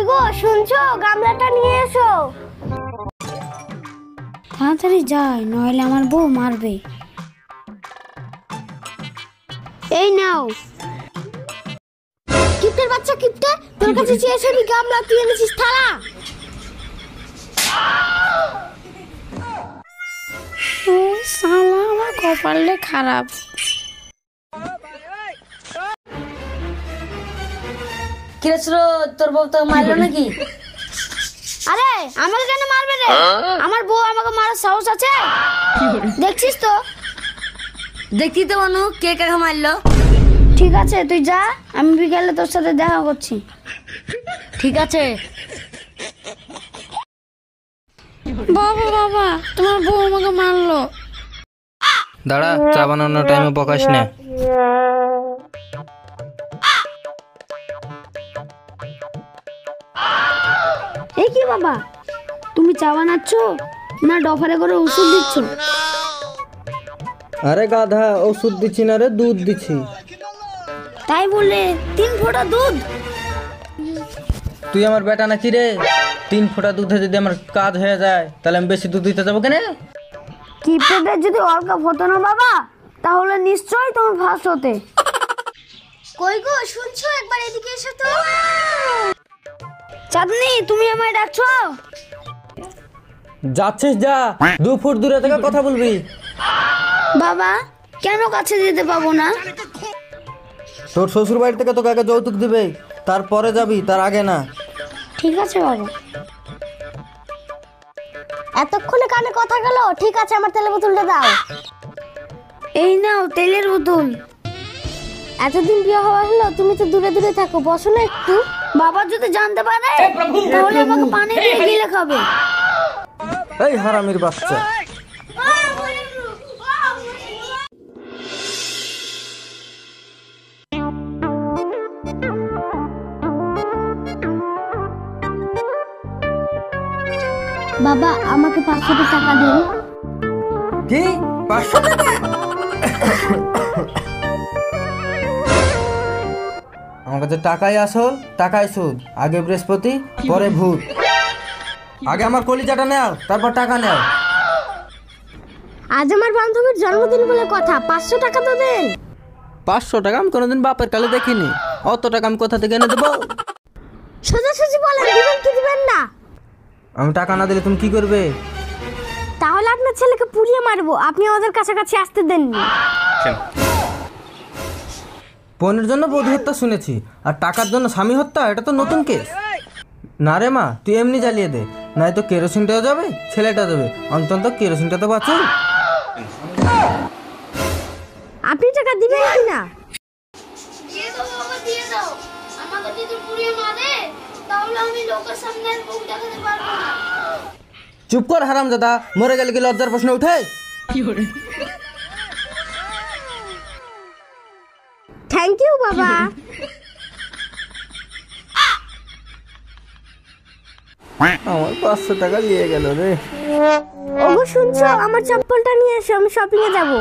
গো শুনছো, গামলাটা নিয়ে এসো। তাড়াতাড়ি যাই, নইলে আমার বউ মারবে। এই নাও। কিপ্টের বাচ্চা কিপ্টে, তোর কাছে চেয়েছি আমি গামলা, তুই এনেছিস থালা। শালা আমার কপালে খারাপ। কিরে ছিল, তোর বউ তো মারলো নাকি? আরে আমাকে কেন মারবে রে? আমার বউ আমাকে মারার সাহস আছে? দেখছিস তো। দেখি তো মানু কে কাকে মারলো। ঠিক আছে তুই যা, আমি বিকালে তোর সাথে দেখা করছি। ঠিক আছে। বাবা বাবা, তোমার বউ আমাকে মারলো। দাঁড়া, চা বানানোর টাইমে বকাস না। এই কি বাবা, তুমি চা বানাচ্ছ না ডফারে করে ওষুধ দিচ্ছ? আরে গাধা, ওষুধ দিচ্ছি না রে, দুধ দিচ্ছি। তাই বলে 3 ফোঁটা দুধ? তুই আমার বেটা নাকি রে? 3 ফোঁটা দুধে যদি আমার কাজ হয়ে যায়, তাহলে আমি বেশি দুধ দিতে যাবো কেন? কিপ্টেদের যদি অর্ক হতো না বাবা, তাহলে নিশ্চয়ই তুমি ফার্স্ট হতে। কই গো শুনছো, একবার এদিকে এসো তো। চাঁদনি, তুমি আমায় ডাকছো? যাচ্ছিস যা, 2 ফুট দূরে থেকে কথা বলবি। বাবা, কেন কাছে যেতে পাবো না? তোর শ্বশুর বাড়ি থেকে তোকে আগে যৌতুক দিবে, তারপরে যাবি, তার আগে না। ঠিক আছে বাবা। এতক্ষণে কানে কথা গেল। ঠিক আছে, আমার তেলের বোতলটা দাও। এই নাও তেলের বোতল। এতদিন বিয়ে হওয়া হলো, তুমি তো দূরে দূরে থাকো, বসো না একটু। বাবা যদি জানতে পারে তাহলে আমাকে পানি দিয়ে গিলে খাবে। এই হারামির বাচ্চা। বাবা আমাকে 500 টাকা দিন। কি 500 টাকা? আমার কাছে টাকাই আসল, টাকাই সুদ। আগে বৃহস্পতি, পরে ভূত। আগে আমার কলিজাটা নাও, তারপর টাকা নাও। আজ আমার বান্ধবীর জন্মদিন বলে কথা, 500 টাকা তো দেন। 500 টাকা আমি কোনোদিন বাপের কালে দেখিনি। অত টাকা আমি কোথা থেকে এনে দেবো? সোজাসুজি বলেন, দিবেন কি দিবেন না? আমি টাকা না দিলে তুমি কি করবে? তাহলে আপনার ছেলেকে পুড়িয়ে মারবো। আপনি আমাদের কাছাকাছি আসতে দেননি। পণের জন্য বধূ হত্যা শুনেছি, আর টাকার জন্য স্বামী হত্যা, এটা তো নতুন কেস। না রে মা, তুই এমনি জ্বালিয়ে দে, নাই তো কেরোসিনটাও যাবে, ছেলেটা যাবে। অন্তত কেরোসিনটা তো বাঁচুক। আপনি টাকা দিবেন কি না? দিয়ে দাও বাবা, দিয়ে দাও। আমাকে যদি পুড়িয়ে মারে তাহলে আমি লোকের সামনে আর মুখ দেখাতে পারবো না। চুপ কর হারামজাদা, মরে গেলে কি লজ্জার প্রশ্ন উঠে? থ্যাংক ইউ বাবা। আমার 500 টাকা দিয়ে গেল রে। ওগো শুনছো, আমার চপ্পলটা নিয়ে এসো, আমি শপিং এ যাবো।